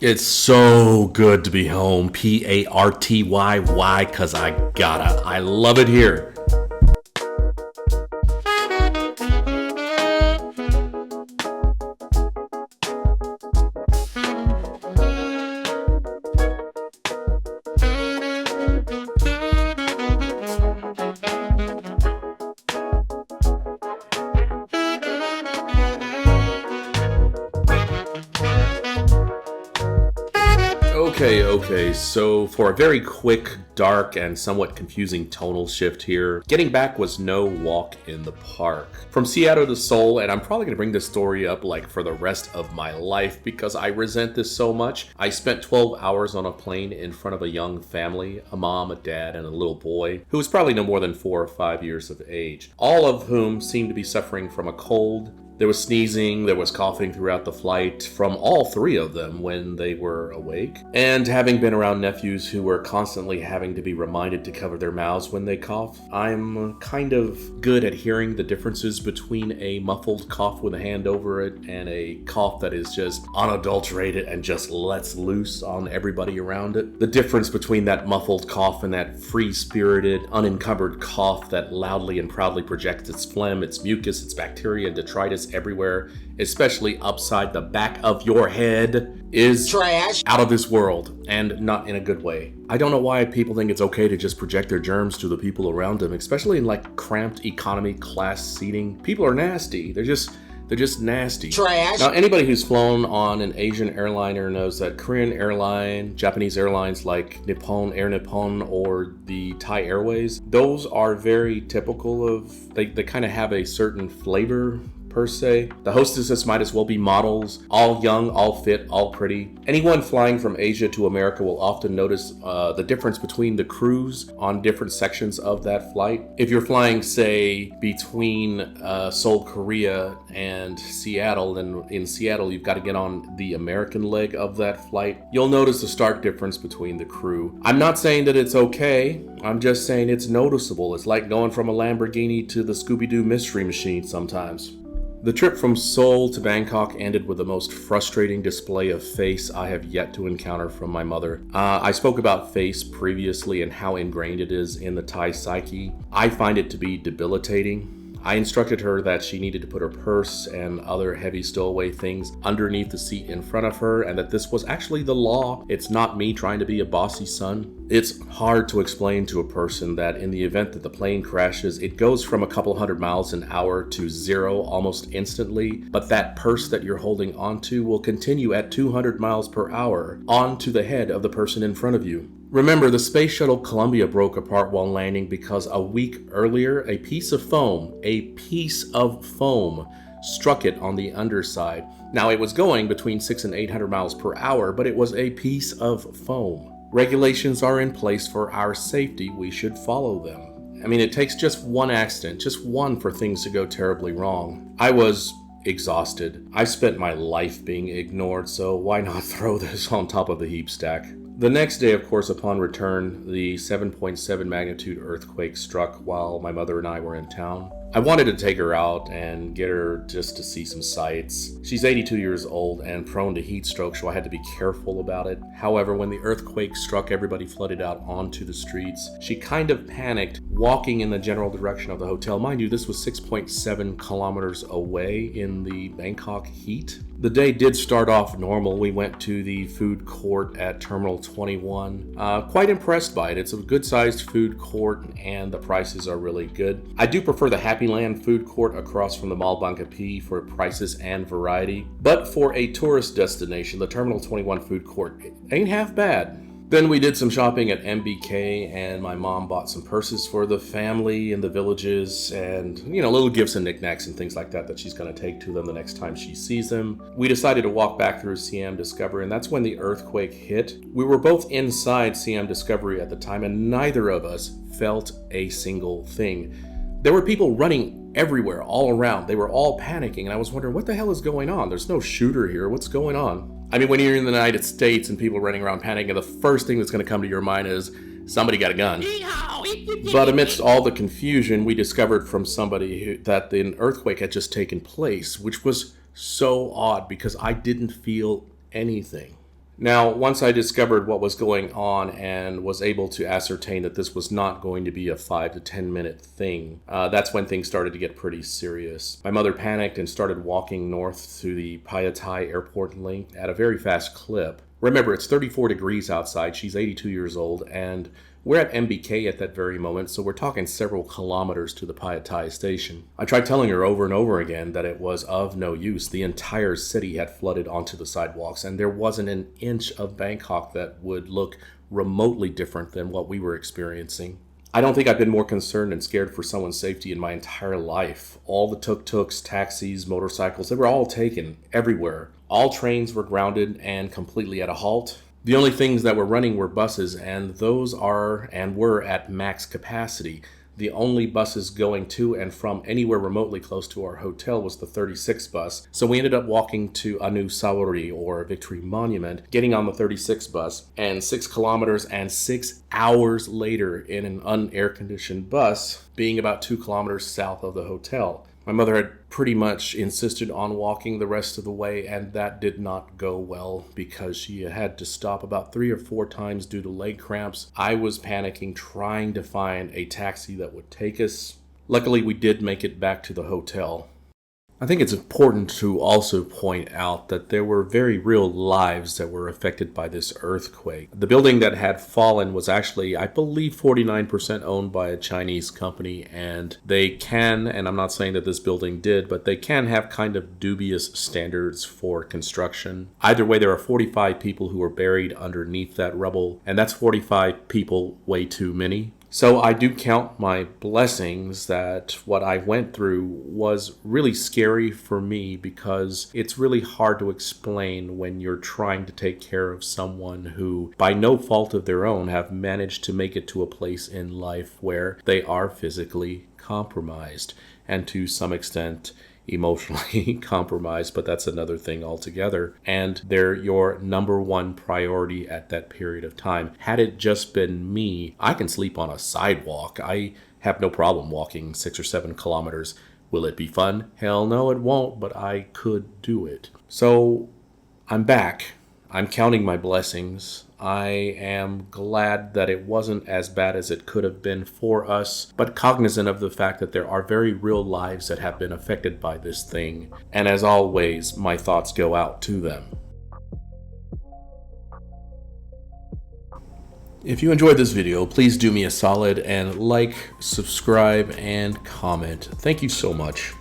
It's so good to be home. Partyy, cause I gotta. I love it here. Okay, so for a very quick, dark, and somewhat confusing tonal shift here, getting back was no walk in the park. From Seattle to Seoul, and I'm probably going to bring this story up like for the rest of my life because I resent this so much. I spent 12 hours on a plane in front of a young family, a mom, a dad, and a little boy, who was probably no more than 4 or 5 years of age, all of whom seemed to be suffering from a cold. There was sneezing, there was coughing throughout the flight from all three of them when they were awake. And having been around nephews who were constantly having to be reminded to cover their mouths when they cough, I'm kind of good at hearing the differences between a muffled cough with a hand over it and a cough that is just unadulterated and just lets loose on everybody around it. The difference between that muffled cough and that free-spirited, unencumbered cough that loudly and proudly projects its phlegm, its mucus, its bacteria, and detritus everywhere, especially upside the back of your head, is trash, out of this world, and not in a good way. I don't know why people think it's okay to just project their germs to the people around them, especially in like cramped economy class seating. People are nasty. They're just nasty. Trash. Now, anybody who's flown on an Asian airliner knows that Korean airline, Japanese airlines like Nippon, Air Nippon, or the Thai Airways, those are very typical of, they kind of have a certain flavor per se. The hostesses might as well be models, all young, all fit, all pretty. Anyone flying from Asia to America will often notice the difference between the crews on different sections of that flight. If you're flying, say, between Seoul, Korea and Seattle, then in Seattle you've got to get on the American leg of that flight, you'll notice a stark difference between the crew. I'm not saying that it's okay, I'm just saying it's noticeable. It's like going from a Lamborghini to the Scooby-Doo Mystery Machine sometimes. The trip from Seoul to Bangkok ended with the most frustrating display of face I have yet to encounter from my mother. I spoke about face previously and how ingrained it is in the Thai psyche. I find it to be debilitating. I instructed her that she needed to put her purse and other heavy stowaway things underneath the seat in front of her, and that this was actually the law. It's not me trying to be a bossy son. It's hard to explain to a person that in the event that the plane crashes, it goes from a couple hundred miles an hour to zero almost instantly, but that purse that you're holding onto will continue at 200 miles per hour onto the head of the person in front of you. Remember, the Space Shuttle Columbia broke apart while landing because a week earlier, a piece of foam struck it on the underside. Now, it was going between 600 and 800 miles per hour, but it was a piece of foam. Regulations are in place for our safety. We should follow them. I mean, it takes just one accident, just one, for things to go terribly wrong. I was exhausted. I spent my life being ignored, so why not throw this on top of the heap stack? The next day, of course, upon return, the 7.7 magnitude earthquake struck while my mother and I were in town. I wanted to take her out and get her just to see some sights. She's 82 years old and prone to heat stroke, so I had to be careful about it. However, when the earthquake struck, everybody flooded out onto the streets. She kind of panicked, walking in the general direction of the hotel. Mind you, this was 6.7 kilometers away in the Bangkok heat. The day did start off normal. We went to the food court at Terminal 21. Quite impressed by it. It's a good-sized food court and the prices are really good. I do prefer the Happy Land food court across from the Mall Bangkok for prices and variety. But for a tourist destination, the Terminal 21 food court ain't half bad. Then we did some shopping at MBK, and my mom bought some purses for the family in the villages and, little gifts and knickknacks and things like that she's going to take to them the next time she sees them. We decided to walk back through Siam Discovery, and that's when the earthquake hit. We were both inside Siam Discovery at the time, and neither of us felt a single thing. There were people running everywhere, all around. They were all panicking, and I was wondering, what the hell is going on? There's no shooter here. What's going on? I mean, when you're in the United States and people running around panicking, the first thing that's going to come to your mind is somebody got a gun. But amidst all the confusion, we discovered from somebody that an earthquake had just taken place, which was so odd because I didn't feel anything. Now, once I discovered what was going on and was able to ascertain that this was not going to be a 5 to 10 minute thing, that's when things started to get pretty serious. My mother panicked and started walking north to the Payatai airport link at a very fast clip. Remember, it's 34 degrees outside, she's 82 years old, and we're at MBK at that very moment, so we're talking several kilometers to the Payatai station. I tried telling her over and over again that it was of no use. The entire city had flooded onto the sidewalks, and there wasn't an inch of Bangkok that would look remotely different than what we were experiencing. I don't think I've been more concerned and scared for someone's safety in my entire life. All the tuk-tuks, taxis, motorcycles, they were all taken everywhere. All trains were grounded and completely at a halt. The only things that were running were buses, and those are and were at max capacity. The only buses going to and from anywhere remotely close to our hotel was the 36 bus, so we ended up walking to Anu Sawari, or Victory Monument, getting on the 36 bus, and 6 kilometers and 6 hours later in an unair-conditioned bus, being about 2 kilometers south of the hotel. My mother had pretty much insisted on walking the rest of the way, and that did not go well because she had to stop about 3 or 4 times due to leg cramps. I was panicking, trying to find a taxi that would take us. Luckily, we did make it back to the hotel. I think it's important to also point out that there were very real lives that were affected by this earthquake. The building that had fallen was actually, I believe, 49% owned by a Chinese company, and they can, and I'm not saying that this building did, but they can have kind of dubious standards for construction. Either way, there are 45 people who were buried underneath that rubble, and that's 45 people way too many. So I do count my blessings that what I went through was really scary for me because it's really hard to explain when you're trying to take care of someone who, by no fault of their own, have managed to make it to a place in life where they are physically compromised and to some extent emotionally compromised, but that's another thing altogether. And they're your number one priority at that period of time. Had it just been me, I can sleep on a sidewalk. I have no problem walking 6 or 7 kilometers. Will it be fun? Hell no, it won't, but I could do it. So I'm back. I'm counting my blessings. I am glad that it wasn't as bad as it could have been for us, but cognizant of the fact that there are very real lives that have been affected by this thing. And as always, my thoughts go out to them. If you enjoyed this video, please do me a solid and like, subscribe, and comment. Thank you so much.